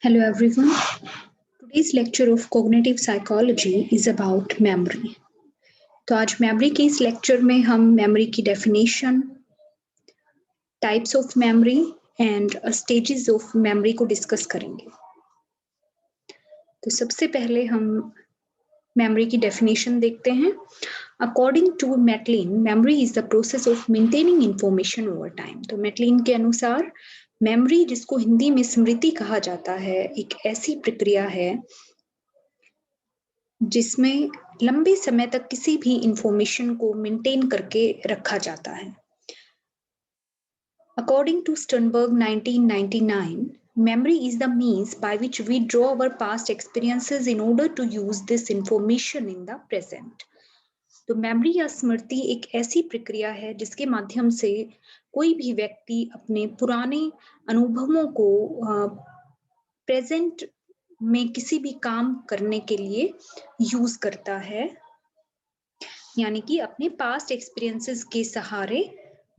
Hello everyone. Today's lecture of cognitive psychology is about memory. तो आज memory के इस लेक्चर में हम मेमोरी की definition, types of memory and stages of memory को डिस्कस करेंगे। तो सबसे पहले हम मेमोरी की डेफिनेशन देखते हैं। According to Matlin, memory is the process of maintaining information over time. तो मैटलिन के अनुसार मेमोरी, जिसको हिंदी में स्मृति कहा जाता है, एक ऐसी प्रक्रिया है जिसमें लंबे समय तक किसी भी इंफॉर्मेशन को मेंटेन करके रखा जाता है। According to Sternberg 1999, memory is the means by which we draw our past experiences in order to use this information in the present. तो मेमोरी या स्मृति एक ऐसी प्रक्रिया है जिसके माध्यम से कोई भी व्यक्ति अपने पुराने अनुभवों को प्रेजेंट में किसी भी काम करने के लिए यूज करता है, यानी कि अपने पास्ट एक्सपीरियंसेस के सहारे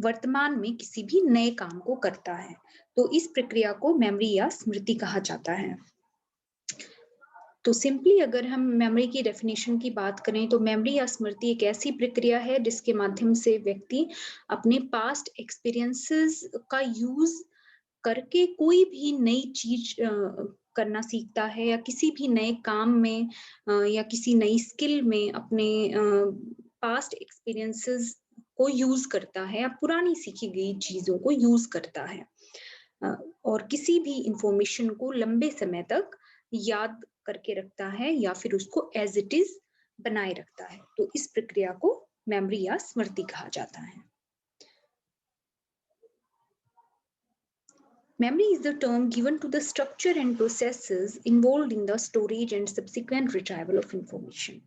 वर्तमान में किसी भी नए काम को करता है। तो इस प्रक्रिया को मेमोरी या स्मृति कहा जाता है। तो सिंपली अगर हम मेमोरी की डेफिनेशन की बात करें तो मेमोरी या स्मृति एक ऐसी प्रक्रिया है जिसके माध्यम से व्यक्ति अपने पास्ट एक्सपीरियंसेस का यूज करके कोई भी नई चीज करना सीखता है, या किसी भी नए काम में या किसी नई स्किल में अपने पास्ट एक्सपीरियंसेस को यूज करता है, या पुरानी सीखी गई चीजों को यूज करता है और किसी भी इंफॉर्मेशन को लंबे समय तक याद करके रखता है या फिर उसको एज इट इज बनाए रखता है। तो इस प्रक्रिया को मेमोरी या स्मृति कहा जाता है। Memory is the term given to the structure and processes involved in the storage and subsequent retrieval of information.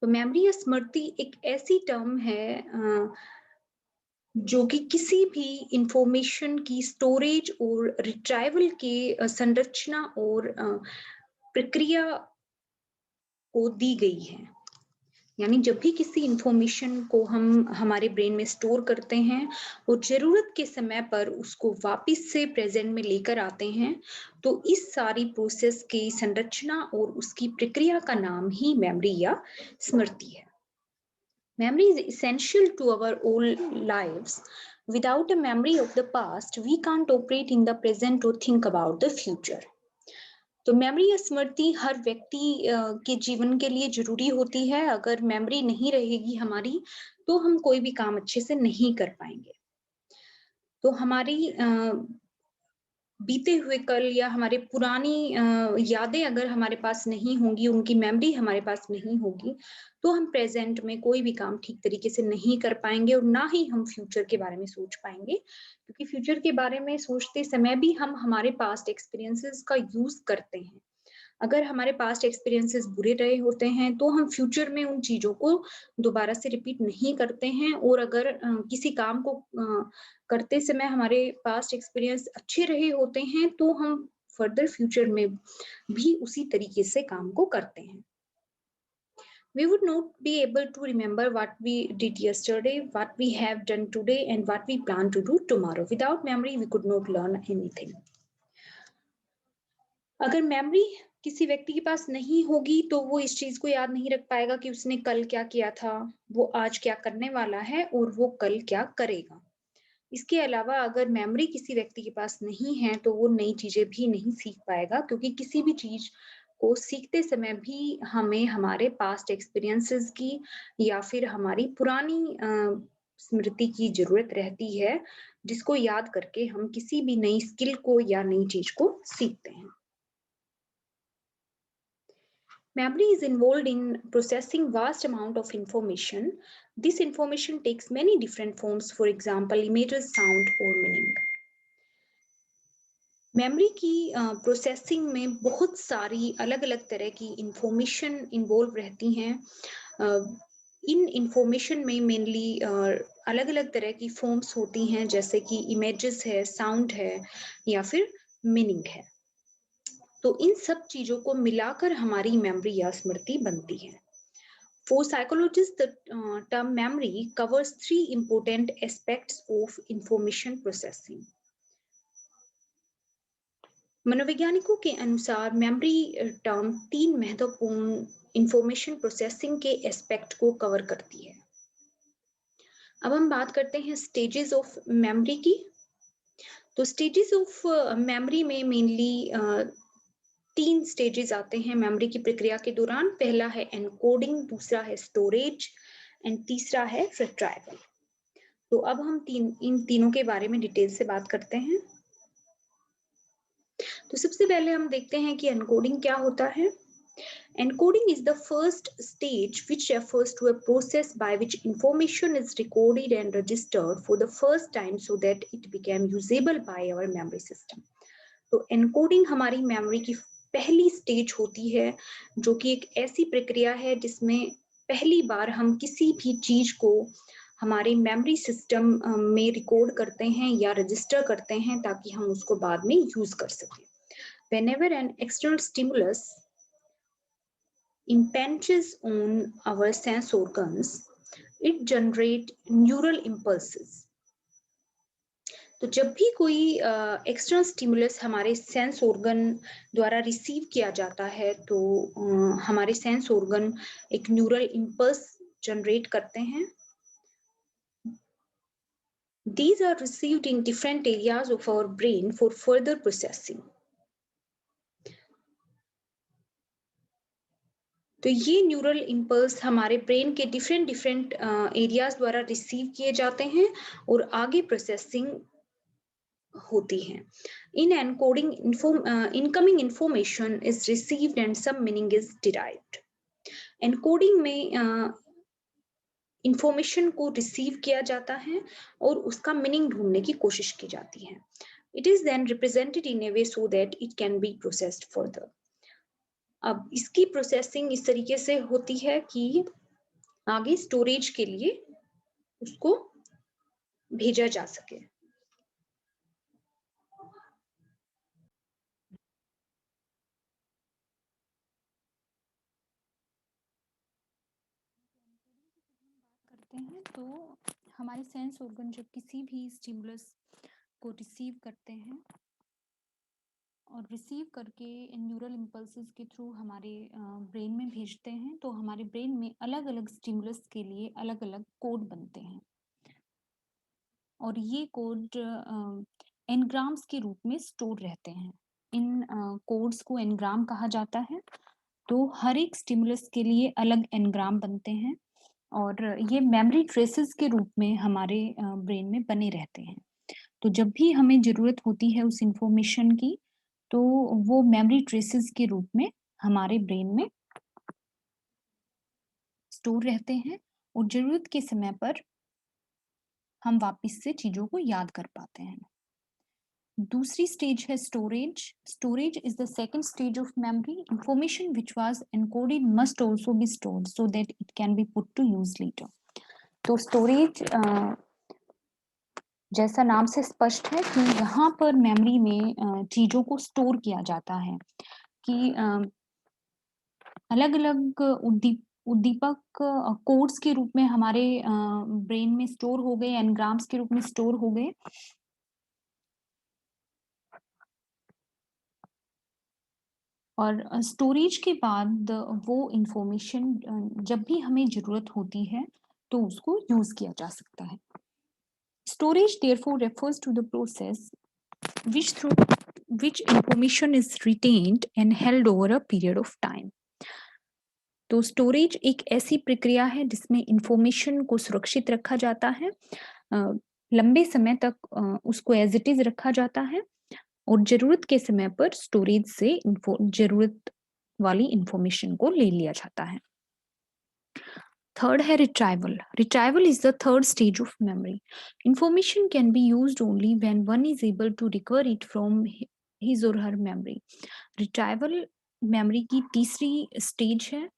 तो मेमोरी या स्मृति एक ऐसी टर्म है जो कि किसी भी इंफॉर्मेशन की स्टोरेज और रिट्राइवल के संरचना और प्रक्रिया को दी गई है। यानी जब भी किसी इंफॉर्मेशन को हम हमारे ब्रेन में स्टोर करते हैं और जरूरत के समय पर उसको वापस से प्रेजेंट में लेकर आते हैं, तो इस सारी प्रोसेस की संरचना और उसकी प्रक्रिया का नाम ही मेमोरी या स्मृति है। Memory is essential to our all lives. Without a memory of the past, we can't operate in the present or think about the future. तो मेमोरी या स्मृति हर व्यक्ति के जीवन के लिए जरूरी होती है। अगर मेमोरी नहीं रहेगी हमारी, तो हम कोई भी काम अच्छे से नहीं कर पाएंगे। तो हमारी बीते हुए कल या हमारे पुरानी यादें अगर हमारे पास नहीं होंगी, उनकी मेमोरी हमारे पास नहीं होगी, तो हम प्रेजेंट में कोई भी काम ठीक तरीके से नहीं कर पाएंगे और ना ही हम फ्यूचर के बारे में सोच पाएंगे, क्योंकि फ्यूचर के बारे में सोचते समय भी हम हमारे पास्ट एक्सपीरियंसेस का यूज करते हैं। अगर हमारे पास्ट एक्सपीरियंसेस बुरे रहे होते हैं तो हम फ्यूचर में उन चीजों को दोबारा से रिपीट नहीं करते हैं, और अगर किसी काम को करते समय हमारे पास्ट एक्सपीरियंस अच्छे रहे होते हैं तो हम फर्दर फ्यूचर में भी उसी तरीके से काम को करते हैं। We would not be able to remember what we did yesterday, what we have done today, and what we plan to do tomorrow. Without memory, we could not learn anything. अगर मेमोरी किसी व्यक्ति के पास नहीं होगी तो वो इस चीज को याद नहीं रख पाएगा कि उसने कल क्या किया था, वो आज क्या करने वाला है और वो कल क्या करेगा। इसके अलावा अगर मेमोरी किसी व्यक्ति के पास नहीं है तो वो नई चीजें भी नहीं सीख पाएगा, क्योंकि किसी भी चीज को सीखते समय भी हमें हमारे पास्ट एक्सपीरियंसेस की या फिर हमारी पुरानी स्मृति की जरूरत रहती है, जिसको याद करके हम किसी भी नई स्किल को या नई चीज को सीखते हैं। Memory is involved in processing vast amount of information. This information takes many different forms, for example, images, sound or meaning. Memory की प्रोसेसिंग में बहुत सारी अलग अलग तरह की इंफॉर्मेशन इन्वॉल्व रहती हैं। इन इंफॉर्मेशन में मेनली अलग अलग तरह की फॉर्म्स होती हैं, जैसे कि इमेजेस है, साउंड है या फिर मीनिंग है। तो इन सब चीजों को मिलाकर हमारी मेमोरी या स्मृति बनती है। For psychologists, the term memory covers three important aspects of information processing. मनोवैज्ञानिकों के अनुसार मेमोरी टर्म 3 महत्वपूर्ण इंफॉर्मेशन प्रोसेसिंग के एस्पेक्ट को कवर करती है। अब हम बात करते हैं स्टेजेस ऑफ मेमोरी की। तो स्टेजेस ऑफ मेमोरी में मेनली 3 स्टेजेस आते हैं मेमोरी की प्रक्रिया के दौरान। पहला है एनकोडिंग, दूसरा है स्टोरेज एंड तीसरा है रिट्राइवल। तो अब हम इन तीनों के बारे में डिटेल से बात करते हैं। तो सबसे पहले हम देखते हैं कि एनकोडिंग क्या होता है। Encoding is the first stage which refers to a process by which information is recorded and registered for the first time so that it became usable by our memory system. तो encoding हमारी memory की पहली stage होती है, जो कि एक ऐसी प्रक्रिया है जिसमें पहली बार हम किसी भी चीज को हमारे मेमोरी सिस्टम में रिकॉर्ड करते हैं या रजिस्टर करते हैं ताकि हम उसको बाद में यूज कर सकें। Whenever an external stimulus impinges on our sense organs, it generate neural impulses. तो जब भी कोई एक्सटर्नल स्टिमुलस हमारे सेंस ऑर्गन द्वारा रिसीव किया जाता है तो हमारे सेंस ऑर्गन एक न्यूरल इम्पल्स जनरेट करते हैं। These are received in different areas of our brain for further processing. तो ये न्यूरल इम्पल्स हमारे ब्रेन के डिफरेंट एरियाज द्वारा रिसीव किए जाते हैं और आगे प्रोसेसिंग होती है। In encoding incoming information is received and some meaning is derived. Encoding में इंफॉर्मेशन को रिसीव किया जाता है और उसका मीनिंग ढूंढने की कोशिश की जाती है। It is then represented in a way so that it can be processed further. अब इसकी प्रोसेसिंग इस तरीके से होती है कि आगे स्टोरेज के लिए उसको भेजा जा सके। करते हैं तो हमारे सेंस ऑर्गन जब किसी भी स्टिमुलस को रिसीव करते हैं और रिसीव करके न्यूरल इम्पल्सेस के थ्रू हमारे ब्रेन में भेजते हैं, तो हमारे ब्रेन में अलग अलग स्टिमुलस के लिए अलग अलग कोड बनते हैं और ये कोड एनग्राम्स के रूप में स्टोर रहते हैं। इन कोड्स को एनग्राम कहा जाता है। तो हर एक स्टिमुलस के लिए अलग एनग्राम बनते हैं और ये मेमोरी ट्रेसेस के रूप में हमारे ब्रेन में बने रहते हैं। तो जब भी हमें ज़रूरत होती है उस इंफॉर्मेशन की, तो वो मेमोरी ट्रेसेस के रूप में हमारे ब्रेन में स्टोर रहते हैं और ज़रूरत के समय पर हम वापस से चीज़ों को याद कर पाते हैं। दूसरी स्टेज है storage. Storage is the second stage of memory. Information which was encoded must also be stored so that it can be put to use later. तो स्टोरेज जैसा नाम से स्पष्ट है कि यहाँ पर मेमोरी में चीजों को स्टोर किया जाता है कि अलग अलग उद्दीपक कोड्स के रूप में हमारे ब्रेन में स्टोर हो गए, एनग्राम्स के रूप में स्टोर हो गए। और स्टोरेज के बाद वो इंफॉर्मेशन जब भी हमें जरूरत होती है तो उसको यूज किया जा सकता है। Storage therefore refers to the process which information is retained and held over a period of time. तो स्टोरेज एक ऐसी प्रक्रिया है जिसमें इंफॉर्मेशन को सुरक्षित रखा जाता है, लंबे समय तक उसको एज इट इज रखा जाता है और जरूरत के समय पर स्टोरेज से जरूरत वाली इंफॉर्मेशन को ले लिया जाता है। थर्ड है retrieval. Retrieval is the third stage of memory. Information can be used only when one is able to recover it from his or her memory. Retrieval memory की तीसरी स्टेज है।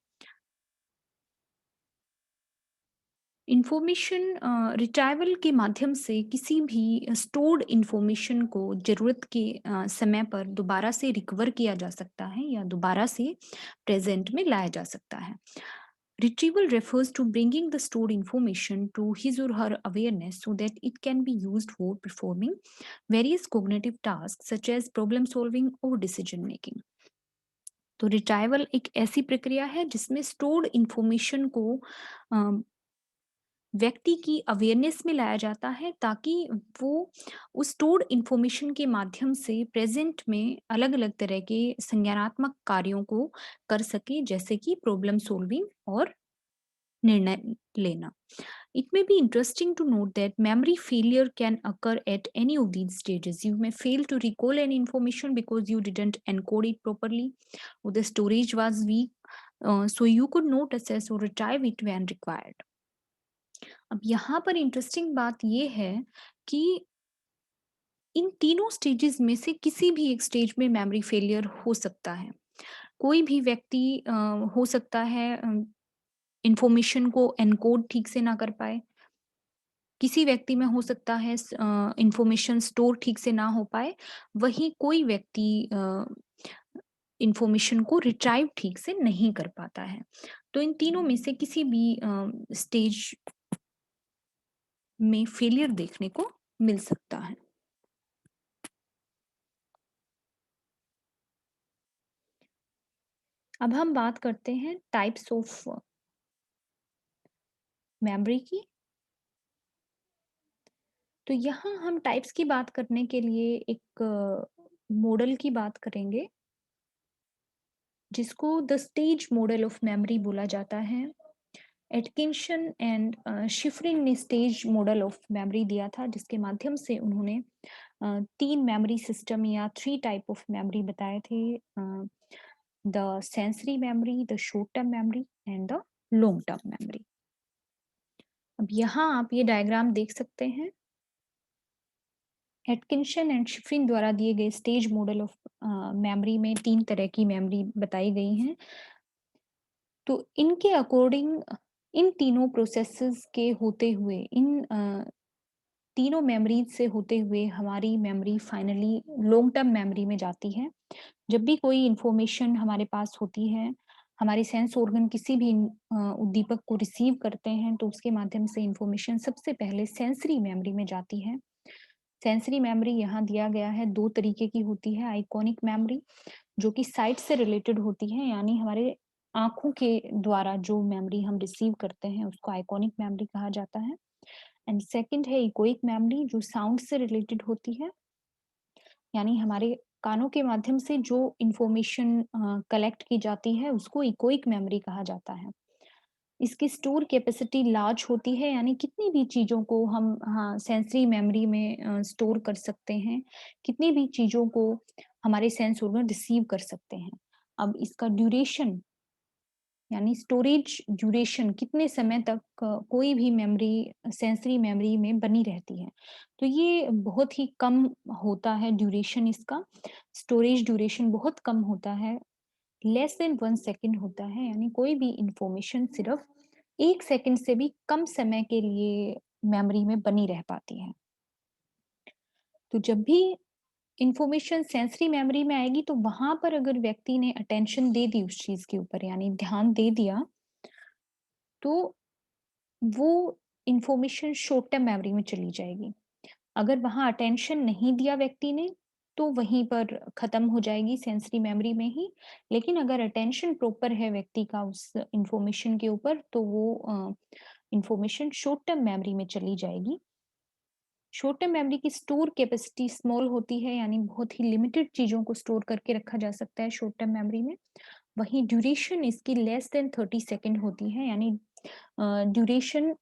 इंफॉर्मेशन रिट्राइवल के माध्यम से किसी भी stored information को जरूरत के समय पर दोबारा से रिकवर किया जा सकता है या दोबारा से प्रेजेंट में लाया जा सकता है। Retrieval refers to bringing the stored information to his or her awareness so that it can be used for performing various cognitive tasks such as problem solving or decision making. तो retrieval एक ऐसी प्रक्रिया है जिसमें stored information को व्यक्ति की awareness में लाया जाता है ताकि वो उस स्टोर्ड इंफॉर्मेशन के माध्यम से प्रेजेंट में अलग-अलग तरह के संज्ञानात्मक कार्यों को कर सके, जैसे कि प्रॉब्लम सॉल्विंग और निर्णय लेना. It may be interesting to note that memory failure can occur at any of these stages. You may fail to recall any information because you didn't encode it properly, or the storage was weak, so you could not access or retrieve it when required. अब यहाँ पर interesting बात ये है कि इन तीनों stages में से किसी भी एक स्टेज में मेमोरी फेलियर हो सकता है. कोई भी व्यक्ति हो सकता है इंफॉर्मेशन को एनकोड ठीक से ना कर पाए. किसी व्यक्ति में हो सकता है इंफॉर्मेशन स्टोर ठीक से ना हो पाए, वहीं कोई व्यक्ति इंफॉर्मेशन को रिट्राइव ठीक से नहीं कर पाता है. तो इन तीनों में से किसी भी स्टेज में फेलियर देखने को मिल सकता है. अब हम बात करते हैं टाइप्स ऑफ मेमोरी की. तो यहाँ हम टाइप्स की बात करने के लिए एक मॉडल की बात करेंगे जिसको the stage model of memory बोला जाता है. एटकिंसन एंड शिफरिन ने स्टेज मॉडल ऑफ मेमोरी दिया था जिसके माध्यम से उन्होंने 3 मेमोरी सिस्टम या 3 टाइप ऑफ मेमोरी बताए थे. The sensory memory, the short term memory and the long term memory. अब यहाँ आप ये डायग्राम देख सकते हैं. एटकिंसन एंड शिफरिन द्वारा दिए गए स्टेज मॉडल ऑफ मेमोरी में 3 तरह की मेमोरी बताई गई हैं. तो इनके अकॉर्डिंग इन तीनों प्रोसेसेस के होते हुए इन तीनों मेमोरीज से होते हुए हमारी memory finally long term memory में जाती है. जब भी कोई इंफॉर्मेशन हमारे पास होती है, हमारे सेंस ऑर्गन किसी भी उद्दीपक को रिसीव करते हैं तो उसके माध्यम से इंफॉर्मेशन सबसे पहले सेंसरी मेमोरी में जाती है. सेंसरी मेमोरी यहाँ दिया गया है 2 तरीके की होती है. आइकॉनिक मेमोरी जो कि साइट से रिलेटेड होती है, यानी हमारे आँखों के द्वारा जो मेमोरी हम रिसीव करते हैं उसको आइकॉनिक मेमोरी कहा जाता है. एंड सेकंड है इकोइक मेमोरी जो साउंड से रिलेटेड होती है, यानी हमारे कानों के माध्यम से जो इंफॉर्मेशन कलेक्ट की जाती है उसको इकोइक मेमोरी कहा जाता है. इसकी स्टोर कैपेसिटी लार्ज होती है, यानी कितनी भी चीज़ों को हम हाँ, सेंसरी मेमोरी में स्टोर कर सकते हैं, कितनी भी चीज़ों को हमारे सेंस ऑर्गन रिसीव कर सकते हैं. अब इसका ड्यूरेशन यानी स्टोरेज ड्यूरेशन कितने समय तक कोई भी मेमोरी सेंसरी मेमोरी में बनी रहती है, तो ये बहुत ही कम होता है ड्यूरेशन इसका. स्टोरेज ड्यूरेशन बहुत कम होता है, लेस देन 1 सेकंड होता है, यानी कोई भी इंफॉर्मेशन सिर्फ 1 सेकंड से भी कम समय के लिए मेमोरी में बनी रह पाती है. तो जब भी इंफॉर्मेशन सेंसरी मेमोरी में आएगी तो वहां पर अगर व्यक्ति ने अटेंशन दे दी उस चीज के ऊपर यानी ध्यान दे दिया तो वो इंफॉर्मेशन शॉर्ट टर्म मेमोरी में चली जाएगी. अगर वहां अटेंशन नहीं दिया व्यक्ति ने तो वहीं पर खत्म हो जाएगी सेंसरी मेमोरी में ही. लेकिन अगर अटेंशन प्रॉपर है व्यक्ति का उस इंफॉर्मेशन के ऊपर तो वो इंफॉर्मेशन शॉर्ट टर्म मेमोरी में चली जाएगी. शॉर्ट टर्म मेमोरी की स्टोर कैपेसिटी स्मॉल होती है, यानी बहुत ही लिमिटेड चीजों को स्टोर करके रखा जा सकता है शॉर्ट टर्म मेमोरी में. वहीं ड्यूरेशन इसकी लेस देन 30 सेकेंड होती है, यानी ड्यूरेशन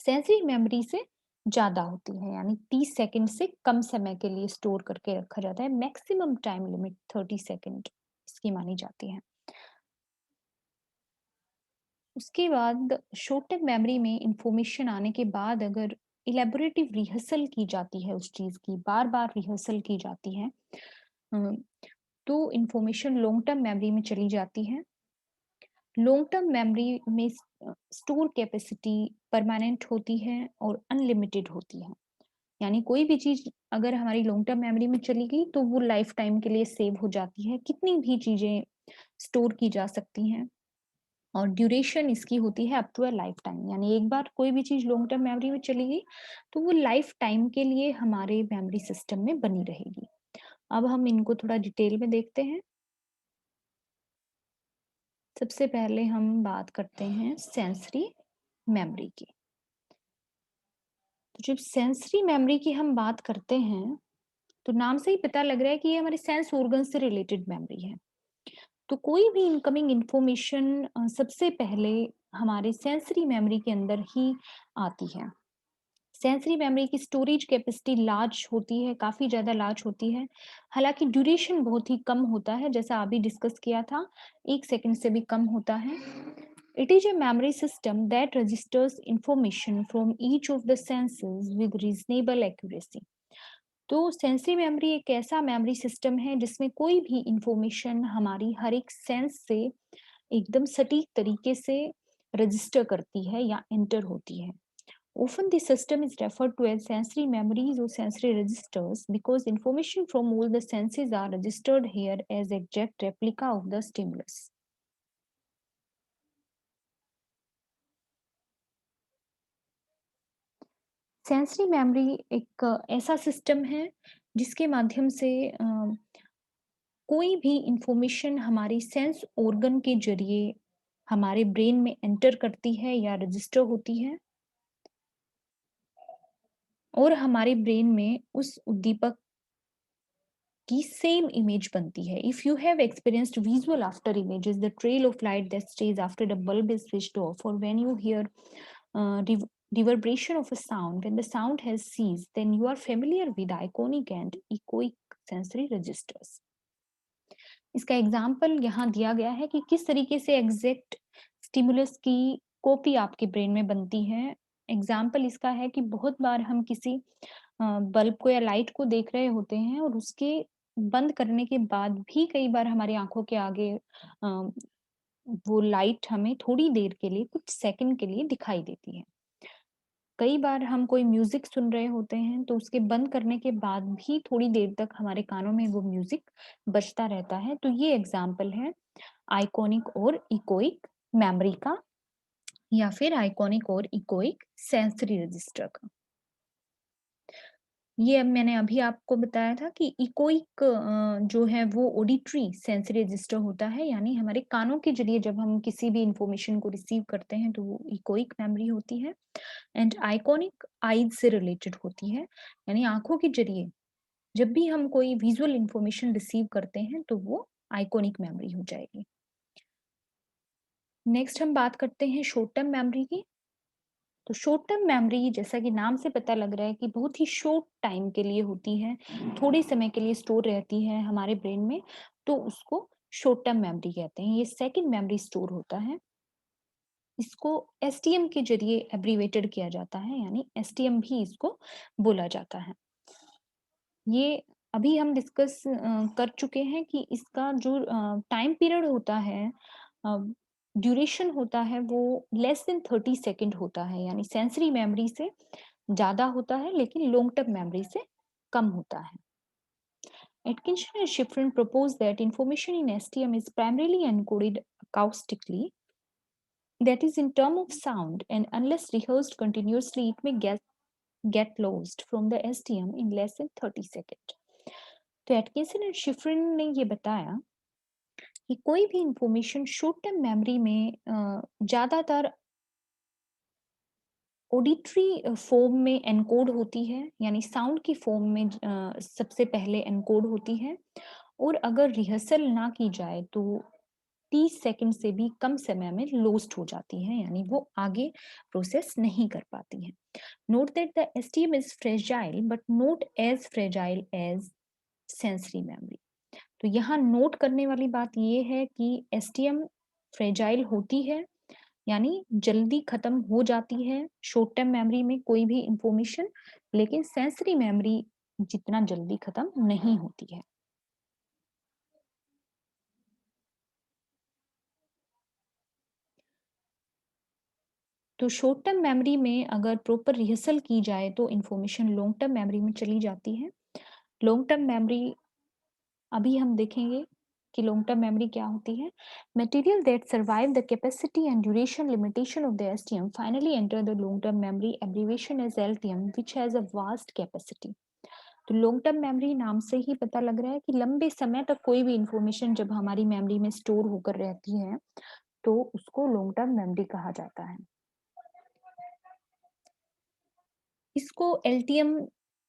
सेंसरी मेमोरी से ज्यादा होती है, यानी 30 सेकंड से कम समय के लिए स्टोर करके रखा जाता है. मैक्सिमम टाइम लिमिट 30 सेकंड इसकी मानी जाती है. उसके बाद शॉर्ट टर्म मेमोरी में इंफॉर्मेशन आने के बाद अगर इलेबोरेटिव रिहर्सल की जाती है उस चीज की बार बार रिहर्सल की जाती है तो इंफॉर्मेशन लॉन्ग टर्म मेमोरी में चली जाती है. लॉन्ग टर्म मेमोरी में स्टोर कैपेसिटी परमानेंट होती है और अनलिमिटेड होती है, यानी कोई भी चीज अगर हमारी लॉन्ग टर्म मेमोरी में चली गई तो वो लाइफ टाइम के लिए सेव हो जाती है. कितनी भी चीजें स्टोर की जा सकती हैं और ड्यूरेशन इसकी होती है up to a lifetime, यानी एक बार कोई भी चीज़ लॉन्ग टर्म मेमोरी में चली गई, तो वो लाइफ टाइम के लिए हमारे मेमोरी सिस्टम में बनी रहेगी। अब हम इनको थोड़ा डिटेल में देखते हैं। सबसे पहले हम बात करते हैं सेंसरी मेमोरी की। तो जब सेंसरी मेमोरी की हम बात करते हैं, तो नाम से ही पता लग रहा है कि ये हमारे सेंस ऑर्गन से रिलेटेड मेमोरी है। तो कोई भी इनकमिंग इंफॉर्मेशन सबसे पहले हमारे सेंसरी मेमोरी के अंदर ही आती है। सेंसरी मेमोरी की स्टोरेज कैपेसिटी लार्ज होती है, काफ़ी ज़्यादा लार्ज होती है। हालाँकि ड्यूरेशन बहुत ही कम होता है, जैसा अभी डिस्कस किया था, 1 सेकंड से भी कम होता है। It is a memory system that registers information from each of the senses with reasonable accuracy. तो सेंसरी मेमोरी एक ऐसा मेमोरी सिस्टम है जिसमें कोई भी इंफॉर्मेशन हमारी हर एक सेंस से एकदम सटीक तरीके से रजिस्टर करती है या एंटर होती है। Often the system is referred to as sensory memories or sensory registers because information from all the senses are registered here as exact replica of the stimulus. Sensory memory एक ऐसा system है जिसके माध्यम से कोई भी इंफॉर्मेशन हमारी sense organ के जरिए हमारे ब्रेन में एंटर करती है या रजिस्टर होती है और हमारे ब्रेन में उस उद्दीपक की सेम इमेज बनती है। If you have experienced visual after images, the trail of light that stage after the bulb is switched off, or when you hear reverberation of a sound when the sound has ceased, then you are familiar with iconic and echoic sensory registers. इसका example यहाँ दिया गया है कि किस तरीके से exact stimulus की कॉपी आपके ब्रेन में बनती है। एग्जाम्पल इसका है कि बहुत बार हम किसी बल्ब को या लाइट को देख रहे होते हैं और उसके बंद करने के बाद भी कई बार हमारी आंखों के आगे वो लाइट हमें थोड़ी देर के लिए, कुछ सेकंड के लिए दिखाई देती है। कई बार हम कोई म्यूजिक सुन रहे होते हैं तो उसके बंद करने के बाद भी थोड़ी देर तक हमारे कानों में वो म्यूजिक बजता रहता है। तो ये एग्जाम्पल है आइकॉनिक और इकोइक मेमोरी का, या फिर आइकॉनिक और इकोइक सेंसरी रजिस्टर का। ये अब मैंने अभी आपको बताया था कि इकोइक जो है वो ऑडिटरी सेंसरी रजिस्टर होता है, यानी हमारे कानों के जरिए जब हम किसी भी इंफॉर्मेशन को रिसीव करते हैं तो वो इकोइक मेमोरी होती है। एंड आइकॉनिक आइज से रिलेटेड होती है, यानी आंखों के जरिए जब भी हम कोई विजुअल इंफॉर्मेशन रिसीव करते हैं तो वो आइकॉनिक मेमोरी हो जाएगी। नेक्स्ट हम बात करते हैं शॉर्ट टर्म मेमोरी की। तो शॉर्ट टर्म मेमोरी, जैसा कि नाम से पता लग रहा है कि बहुत ही शॉर्ट टाइम के लिए होती है, थोड़े समय के लिए स्टोर रहती है हमारे ब्रेन में, तो उसको शॉर्ट टर्म मेमोरी कहते हैं। ये सेकंड मेमोरी स्टोर होता है। इसको एसटीएम के जरिए एब्रीवेटेड किया जाता है, यानी एसटीएम भी इसको बोला जाता है। ये अभी हम डिस्कस कर चुके हैं कि इसका जो टाइम पीरियड होता है, ड्यूरेशन होता है, वो लेस देन 30 सेकंड होता है, यानी सेंसरी मेमोरी से ज़्यादा होता है लेकिन लॉन्ग टर्म मेमोरी से कम होता है। Atkinson and Shiffrin proposed that information in STM is primarily encoded acoustically, that is in term of sound, and unless rehearsed continuously, it may get lost from the STM in less than 30 seconds. तो Atkinson and शिफ्रिन ने ये बताया कि कोई भी information short term memory में ज़्यादातर auditory form में एनकोड होती है, यानी साउंड की फॉर्म में सबसे पहले एनकोड होती है, और अगर रिहर्सल ना की जाए तो 30 सेकंड से भी कम समय में लॉस्ट हो जाती है, यानी वो आगे प्रोसेस नहीं कर पाती है। Note that the STM is fragile but not as fragile as sensory memory. तो यहाँ नोट करने वाली बात ये है कि एसटीएम फ्रेजाइल होती है, यानी जल्दी खत्म हो जाती है शॉर्ट टर्म मेमोरी में कोई भी इंफॉर्मेशन, लेकिन सेंसरी मेमोरी जितना जल्दी खत्म नहीं होती है। तो शॉर्ट टर्म मेमोरी में अगर प्रॉपर रिहर्सल की जाए तो इंफॉर्मेशन लॉन्ग टर्म मेमोरी में चली जाती है। लॉन्ग टर्म मेमोरी अभी हम देखेंगे कि लॉन्ग टर्म मेमोरी क्या होती है? Material that survive the capacity and duration limitation of the STM finally enter the long term memory abbreviation as LTM which has a vast capacity. तो long term memory नाम से ही पता लग रहा है कि लंबे समय तक कोई भी इंफॉर्मेशन जब हमारी मेमोरी में स्टोर होकर रहती है तो उसको लॉन्ग टर्म मेमोरी कहा जाता है। इसको एलटीएम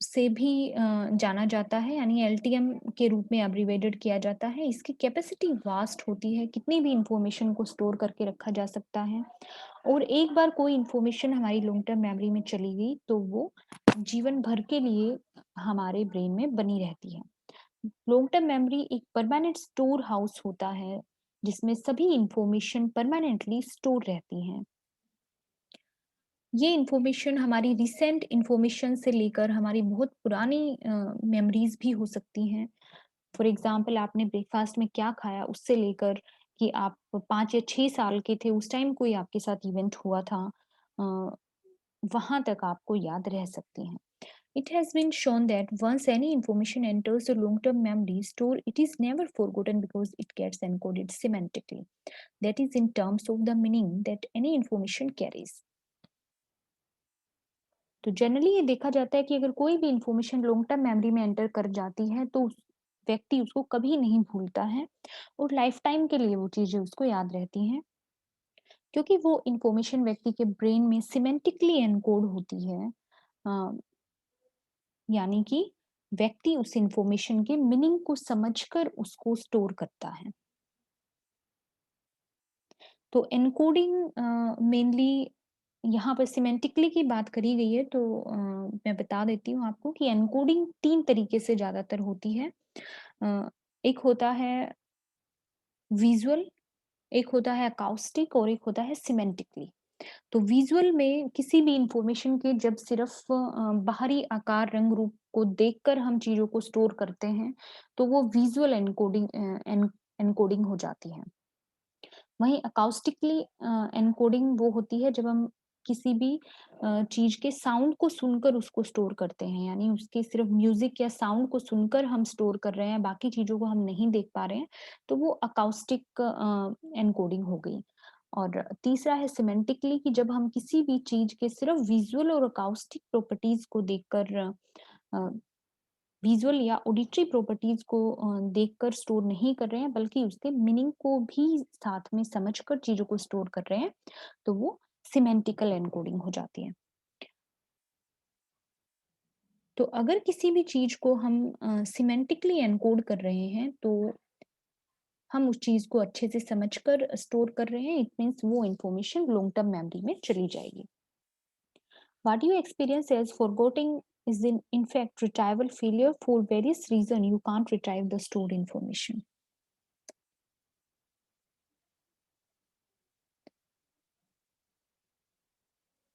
से भी जाना जाता है, यानी एलटीएम के रूप में एब्रिवेटेड किया जाता है। इसकी कैपेसिटी वास्ट होती है, कितनी भी इंफॉर्मेशन को स्टोर करके रखा जा सकता है और एक बार कोई इंफॉर्मेशन हमारी लॉन्ग टर्म मेमोरी में चली गई तो वो जीवन भर के लिए हमारे ब्रेन में बनी रहती है। लॉन्ग टर्म मेमोरी एक परमानेंट स्टोर हाउस होता है जिसमें सभी इंफॉर्मेशन परमानेंटली स्टोर रहती हैं। ये इन्फॉर्मेशन हमारी रिसेंट इन्फॉर्मेशन से लेकर हमारी बहुत पुरानी मेमोरीज भी हो सकती हैं। फॉर एग्जांपल आपने ब्रेकफास्ट में क्या खाया उससे लेकर कि आप 5 या 6 साल के थे, उस टाइम कोई आपके साथ इवेंट हुआ था, वहाँ तक आपको याद रह सकती हैं। It has been shown that once any information enters the long-term memory store, it is never forgotten because it gets encoded semantically. That is in terms of the meaning that any information carries. तो generally ये देखा जाता है कि अगर कोई भी information long term memory में एंटर कर जाती है तो उस व्यक्ति उसको कभी नहीं भूलता है और लाइफ टाइम के लिए वो चीजें उसको याद रहती हैं, क्योंकि वो इंफॉर्मेशन व्यक्ति के ब्रेन में सिमेंटिकली एनकोड होती है। अ, यानी कि व्यक्ति उस इंफॉर्मेशन के मीनिंग को समझकर उसको स्टोर करता है। तो एनकोडिंग मेनली यहाँ पर सिमेंटिकली की बात करी गई है तो मैं बता देती हूँ आपको कि एनकोडिंग 3 तरीके से ज़्यादातर होती है। अ, एक होता है विजुअल, एक होता है अकाउस्टिक और एक होता है सिमेंटिकली। तो विजुअल में किसी भी इंफॉर्मेशन के जब सिर्फ बाहरी आकार रंग रूप को देखकर हम चीज़ों को स्टोर करते हैं, तो वो विजुअल एनकोडिंग हो जाती है। वहीं अकाउस्टिकली एन्कोडिंग वो होती है जब हम किसी भी चीज़ के साउंड को सुनकर उसको स्टोर करते हैं, यानी उसके सिर्फ म्यूज़िक या साउंड को सुनकर हम स्टोर कर रहे हैं, बाकी चीज़ों को हम नहीं देख पा रहे हैं, तो वो अकाउस्टिक एन्कोडिंग हो गई। और तीसरा है सिमेंटिकली कि जब हम किसी भी चीज़ के सिर्फ विज़ुअल और अकाउस्टिक प्रॉपर्टीज़ को देखकर अ, विजुअल या ऑडिटरी प्रॉपर्टीज को देखकर स्टोर नहीं कर रहे हैं बल्कि उसके मीनिंग को भी साथ में समझकर चीजों को स्टोर कर रहे हैं, तो वो सिमेंटिकल एनकोडिंग हो जाती है। तो अगर किसी भी चीज को हम सिमेंटिकली एनकोड कर रहे हैं तो हम उस चीज को अच्छे से समझकर स्टोर कर रहे हैं, इट मीन्स वो इंफॉर्मेशन लॉन्ग टर्म मेमोरी में चली जाएगी। What you experience as forgetting is in fact retrieval failure. For various reasons you can't retrieve the stored information.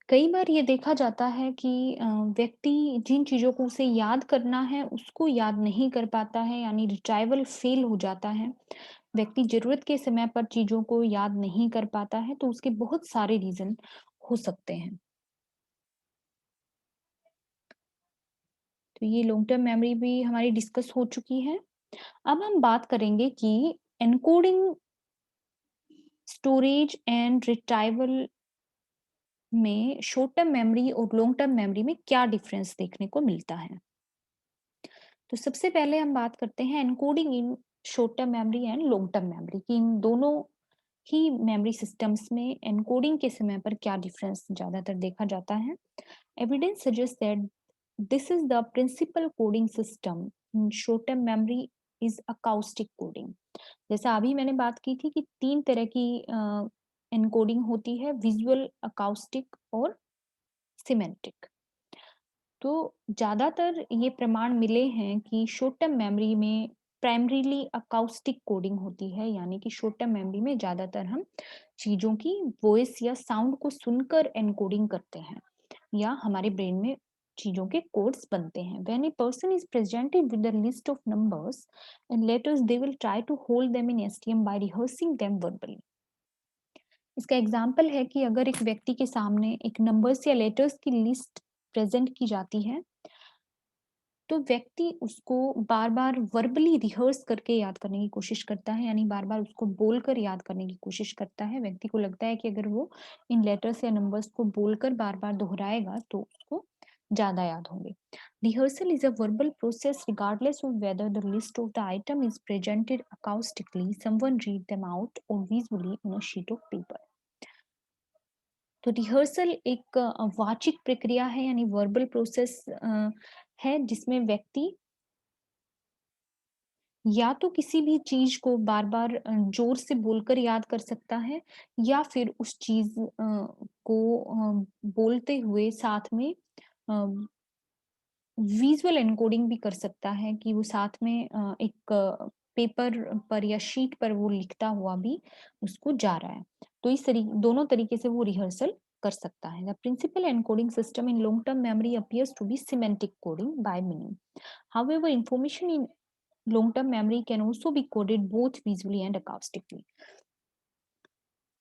कई बार ये देखा जाता है कि व्यक्ति जिन चीज़ों को उसे याद करना है उसको याद नहीं कर पाता है, यानी रिट्राइवल फेल हो जाता है। व्यक्ति ज़रूरत के समय पर चीज़ों को याद नहीं कर पाता है तो उसके बहुत सारे रीज़न हो सकते हैं। तो ये लॉन्ग टर्म मेमोरी भी हमारी डिस्कस हो चुकी है। अब हम बात करेंगे कि एन्कोडिंग, स्टोरेज एंड रिट्राइवल में शॉर्ट टर्म मेमोरी और लॉन्ग टर्म मेमोरी में क्या डिफरेंस देखने को मिलता है। तो सबसे पहले हम बात करते हैं encoding in short term memory and long term memory की इन दोनों ही मेमोरी सिस्टम्स में एनकोडिंग के समय पर क्या डिफरेंस ज्यादातर देखा जाता है। Evidence suggest that this is the principal coding system in short term memory is acoustic coding. जैसा अभी मैंने बात की थी कि 3 तरह की एनकोडिंग होती है, विजुअल, अकाउस्टिक और सिमेंटिक। तो ज़्यादातर ये प्रमाण मिले हैं कि शॉर्ट टर्म मेमोरी में प्राइमरीली अकाउस्टिक कोडिंग होती है, यानी कि शॉर्ट टर्म मेमोरी में ज़्यादातर हम चीज़ों की वॉइस या साउंड को सुनकर एनकोडिंग करते हैं या हमारे ब्रेन में चीज़ों के कोड्स बनते हैं। When a person is presented with the list of numbers and letters they will try to hold them in STM by rehearsing them verbally. इसका एग्जाम्पल है कि अगर एक व्यक्ति के सामने एक नंबर्स या लेटर्स की लिस्ट प्रेजेंट की जाती है तो व्यक्ति उसको बार-बार वर्बली रिहर्स करके याद करने की कोशिश करता है, यानी बार-बार उसको बोलकर याद करने की कोशिश करता है। व्यक्ति को लगता है कि अगर वो इन लेटर्स या नंबर्स को बोलकर बार-बार दोहराएगा तो उसको ज़्यादा याद होंगे। Rehearsal is a verbal process regardless of whether the list of the item is presented acoustically, someone read them out or visually on a sheet of paper. तो रिहर्सल एक वाचिक प्रक्रिया है, यानी वर्बल प्रोसेस है जिसमें व्यक्ति या तो किसी भी चीज को बार-बार जोर से बोलकर याद कर सकता है, या फिर उस चीज को बोलते हुए साथ में विजुअल एन्कोडिंग भी कर सकता है कि वो साथ में एक पेपर पर या शीट पर वो लिखता हुआ भी उसको जा रहा है। तो इस दोनों तरीके से वो रिहर्सल कर सकता है। The principal encoding system in long term memory appears to be semantic coding by meaning. However information in long term memory can also be coded both visually and acoustically.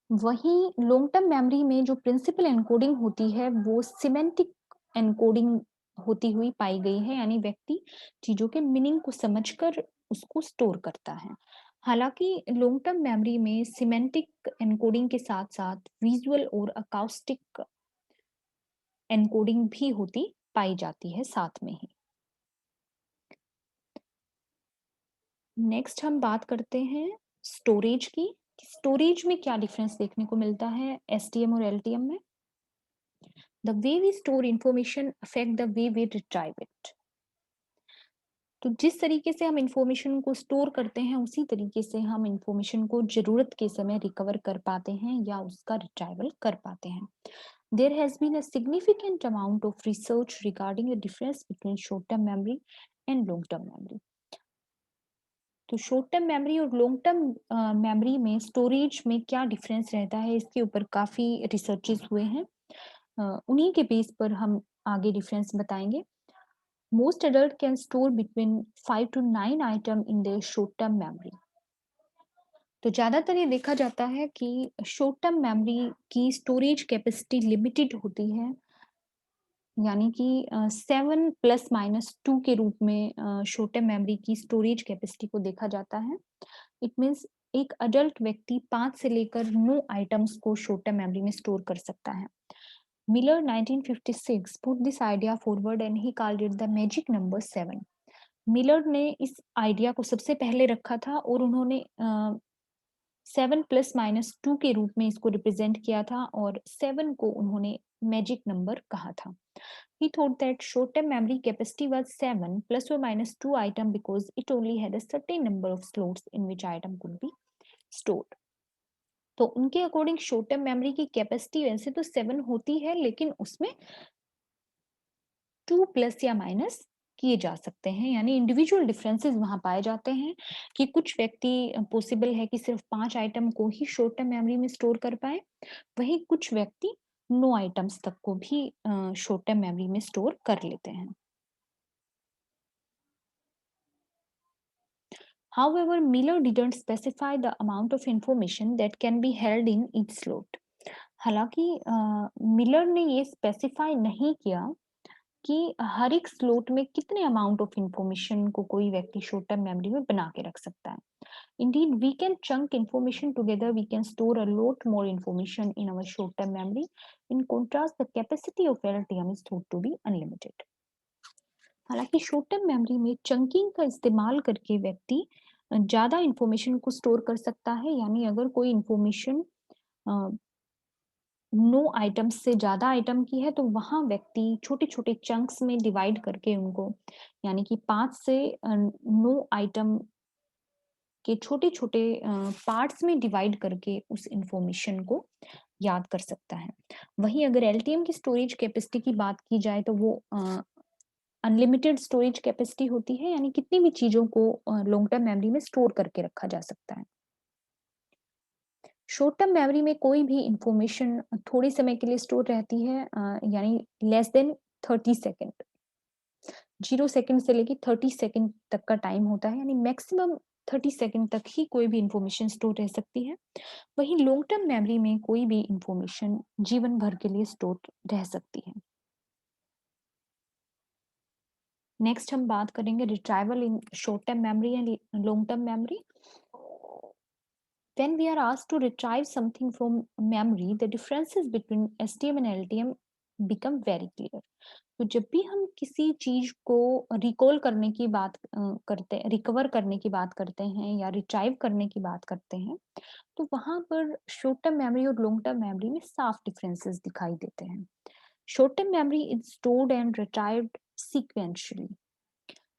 वहीं लॉन्ग टर्म मेमोरी में जो principal encoding होती है वो semantic encoding होती हुई पाई गई है, यानी व्यक्ति चीजों के मीनिंग को समझकर उसको स्टोर करता है। हालांकि लॉन्ग टर्म मेमोरी में सिमेंटिक एनकोडिंग के साथ साथ विजुअल और अकाउस्टिक एनकोडिंग भी होती पाई जाती है साथ में ही। नेक्स्ट हम बात करते हैं स्टोरेज की। स्टोरेज में क्या डिफरेंस देखने को मिलता है एसटीएम और एलटीएम में। The way we store information affect the way we retrieve it. तो जिस तरीके से हम इंफॉर्मेशन को स्टोर करते हैं उसी तरीके से हम इंफॉर्मेशन को जरूरत के समय रिकवर कर पाते हैं या उसका रिट्राइवल कर पाते हैं। There has been a significant amount of research regarding the difference between short-term memory and long-term memory. तो शॉर्ट टर्म मेमोरी और लॉन्ग टर्म मेमोरी में स्टोरेज में क्या डिफरेंस रहता है, इसके ऊपर काफ़ी रिसर्चेस हुए हैं। उन्हीं के बेस पर हम आगे डिफरेंस बताएंगे। Most adult can store between 5 to 9 item in their short term memory. तो ज़्यादातर ये देखा जाता है कि शॉर्ट टर्म मेमोरी की स्टोरेज कैपेसिटी लिमिटेड होती है, यानी कि 7 प्लस माइनस 2 के रूप में शॉर्ट टर्म मेमोरी की स्टोरेज कैपेसिटी को देखा जाता है। इट मीन्स एक अडल्ट व्यक्ति 5 से लेकर 9 आइटम्स को शॉर्ट टर्म मेमोरी में स्टोर कर सकता है। Miller 1956 put this idea forward and he called it the magic number 7। Miller ने इस आइडिया को सबसे पहले रखा था और उन्होंने 7 प्लस माइनस 2 के रूप में इसको रिप्रेजेंट किया था और 7 को उन्होंने मैजिक नंबर कहा था। He thought that short-term memory capacity was 7 plus or minus 2 item because it only had a certain number of slots in which item could be stored. तो उनके अकॉर्डिंग शॉर्ट टर्म मेमोरी की capacity वैसे तो 7 होती है, लेकिन उसमें 2 plus या माइनस किए जा सकते हैं, यानी इंडिविजुअल डिफरेंसेस वहां पाए जाते हैं कि कुछ व्यक्ति पॉसिबल है कि सिर्फ 5 आइटम को ही शॉर्ट टर्म मेमोरी में स्टोर कर पाए, वहीं कुछ व्यक्ति 9 आइटम्स तक को भी शॉर्ट टर्म मेमोरी में स्टोर कर लेते हैं। However, Miller didn't specify the amount of information that can be held in each slot. हालांकि मिलर ने ये स्पेसिफाई नहीं किया कि हर एक स्लॉट में कितने अमाउंट ऑफ इंफॉर्मेशन को कोई व्यक्ति शॉर्ट टर्म मेमोरी में बना के रख सकता है। Indeed, we can chunk information together. We can store a lot more information in our short-term memory. In contrast, the capacity of LTM is thought to be unlimited. हालांकि short term memory में chunking का इस्तेमाल करके व्यक्ति ज़्यादा information को store कर सकता है, यानी अगर कोई इंफॉर्मेशन 9 आइटम्स से ज़्यादा आइटम की है तो वहाँ व्यक्ति छोटे-छोटे चंक्स में डिवाइड करके उनको, यानी कि 5 से 9 आइटम के छोटे-छोटे पार्ट्स में डिवाइड करके उस इंफॉर्मेशन को याद कर सकता है। वहीं अगर एलटीएम की स्टोरेज कैपेसिटी की बात की जाए तो वो अनलिमिटेड स्टोरेज कैपेसिटी होती है, यानी कितनी भी चीज़ों को लॉन्ग टर्म मेमोरी में स्टोर करके रखा जा सकता है। शॉर्ट टर्म मेमोरी में कोई भी इंफॉर्मेशन थोड़े समय के लिए स्टोर रहती है, यानी लेस देन 30 सेकंड। 0 सेकंड से लेके 30 सेकंड तक का टाइम होता है, यानी मैक्सिमम 30 सेकंड तक ही कोई भी इंफॉर्मेशन स्टोर रह सकती है। वहीं लॉन्ग टर्म मेमोरी में कोई भी इंफॉर्मेशन जीवन भर के लिए स्टोर रह सकती है। नेक्स्ट हम बात करेंगे retrieval in short term memory and long term memory. When we are asked to retrieve something from memory, the differences between STM and LTM become very clear. तो जब भी हम किसी चीज को रिकॉल करने की बात करते हैं, रिकवर करने की बात करते हैं या रिट्राइव करने की बात करते हैं, तो वहां पर शॉर्ट टर्म मेमोरी और लॉन्ग टर्म मेमोरी में साफ डिफरेंसेस दिखाई देते हैं। Short term memory is stored and retrieved sequentially.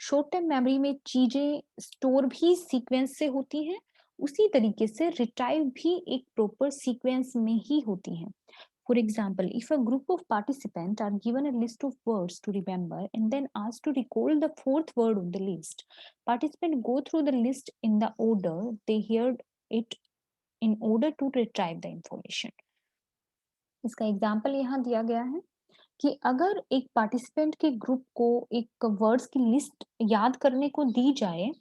Short term memory में चीजें स्टोर भी सीक्वेंस से होती हैं, उसी तरीके से रिट्राइव भी एक प्रॉपर सीक्वेंस में ही होती हैं। For example, if a group of participants are given a list of words to remember and then asked to recall the fourth word on the list, participants go through the list in the order they heard it in order to retrieve the information. इसका example यहाँ दिया गया है कि अगर एक participant के group को एक वर्ड्स की लिस्ट याद करने को दी जाए,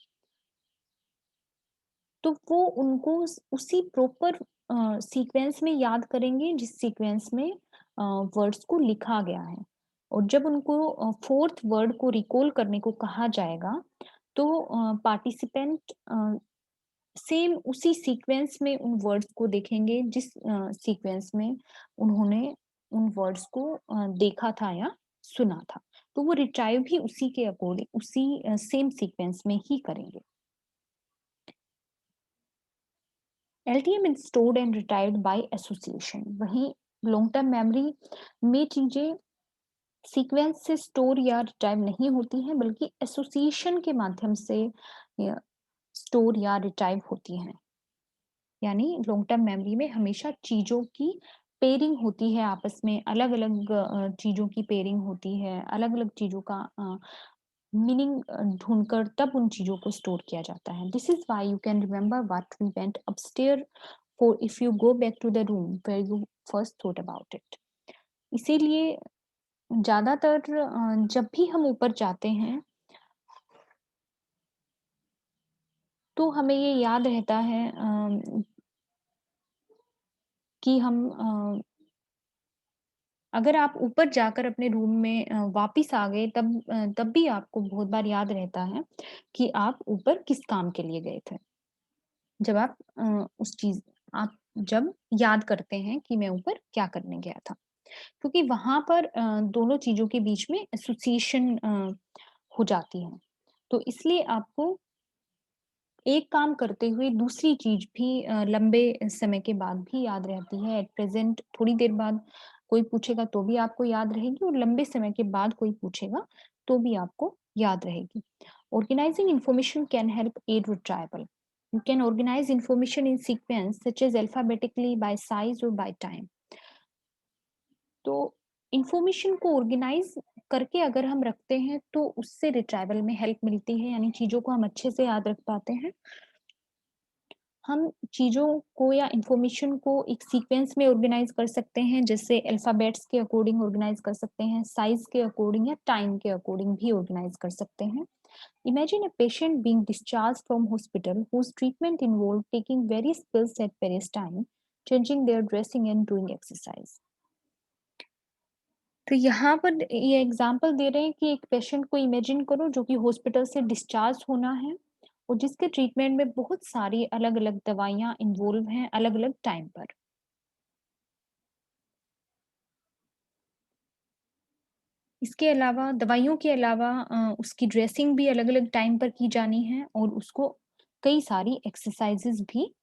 तो वो उनको उसी प्रॉपर सीक्वेंस में याद करेंगे जिस सीक्वेंस में वर्ड्स को लिखा गया है। और जब उनको फोर्थ वर्ड को रिकॉल करने को कहा जाएगा, तो पार्टिसिपेंट सेम उसी सीक्वेंस में उन वर्ड्स को देखेंगे जिस सीक्वेंस में उन्होंने उन वर्ड्स को देखा था या सुना था। तो वो रिट्राइव भी उसी के अकॉर्डिंग उसी सेम सीक्वेंस में ही करेंगे। LTM is stored and retrieved by association। वहीं लॉन्ग टर्म मेमोरी में चीजें सीक्वेंस से स्टोर या रिट्राइव नहीं होती हैं, बल्कि एसोसिएशन के माध्यम से स्टोर या रिट्राइव होती हैं। यानी लॉन्ग टर्म मेमोरी में हमेशा चीजों की पेयरिंग होती है, आपस में अलग अलग चीजों की पेयरिंग होती है, अलग अलग चीजों का मीनिंग ढूंढकर तब उन चीजों को स्टोर किया जाता है। This is why you can remember what we went upstair for if you go back to the room where you first thought about it. इसीलिए ज्यादातर जब भी हम ऊपर जाते हैं तो हमें ये याद रहता है कि हम अगर आप ऊपर जाकर अपने रूम में वापिस आ गए, तब भी आपको बहुत बार याद रहता है कि आप ऊपर किस काम के लिए गए थे। जब आप आप जब याद करते हैं कि मैं ऊपर क्या करने गया था, क्योंकि वहां पर दोनों चीजों के बीच में एसोसिएशन हो जाती है। तो इसलिए आपको एक काम करते हुए दूसरी चीज भी लंबे समय के बाद भी याद रहती है। एट प्रेजेंट थोड़ी देर बाद कोई पूछेगा तो भी आपको याद रहेगी, और लंबे समय के बाद कोई पूछेगा तो भी आपको याद रहेगी। Organizing information can help aid retrieval. You can organize information in sequence such as alphabetically by size or by time. तो इंफॉर्मेशन को ऑर्गेनाइज करके अगर हम रखते हैं तो उससे रिट्राइवल में हेल्प मिलती है, यानी चीजों को हम अच्छे से याद रख पाते हैं। हम चीजों को या इंफॉर्मेशन को एक सीक्वेंस में ऑर्गेनाइज कर सकते हैं, जैसे अल्फाबेट्स के अकॉर्डिंग ऑर्गेनाइज कर सकते हैं, साइज के अकॉर्डिंग या टाइम के अकॉर्डिंग भी ऑर्गेनाइज कर सकते हैं। Imagine a patient being discharged from hospital whose treatment involved taking various pills at various time, changing their dressing and doing exercise. तो यहाँ पर ये एग्जाम्पल दे रहे हैं कि एक पेशेंट को इमेजिन करो जो कि हॉस्पिटल से डिस्चार्ज होना है और जिसके ट्रीटमेंट में बहुत सारी अलग अलग दवाइयाँ इन्वॉल्व हैं अलग अलग टाइम पर। इसके अलावा दवाइयों के अलावा उसकी ड्रेसिंग भी अलग अलग टाइम पर की जानी है और उसको कई सारी एक्सरसाइजेस भी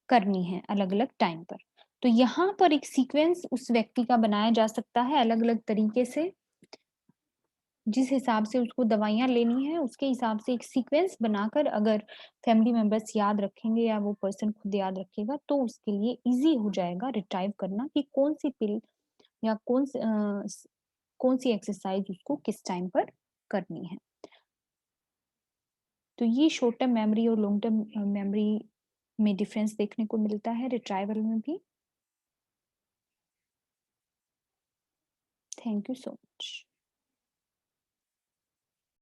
करनी है अलग अलग टाइम पर। तो यहाँ पर एक सीक्वेंस उस व्यक्ति का बनाया जा सकता है अलग अलग तरीके से, जिस हिसाब से उसको दवाइयाँ लेनी है उसके हिसाब से एक सीक्वेंस बनाकर अगर फैमिली मेंबर्स याद रखेंगे या वो पर्सन खुद याद रखेगा तो उसके लिए इजी हो जाएगा रिट्राइव करना कि कौन सी पिल या कौन सी एक्सरसाइज उसको किस टाइम पर करनी है। तो ये शॉर्ट टर्म मेमोरी और लॉन्ग टर्म मेमोरी में डिफरेंस देखने को मिलता है रिट्राइवल में भी। Thank you so much.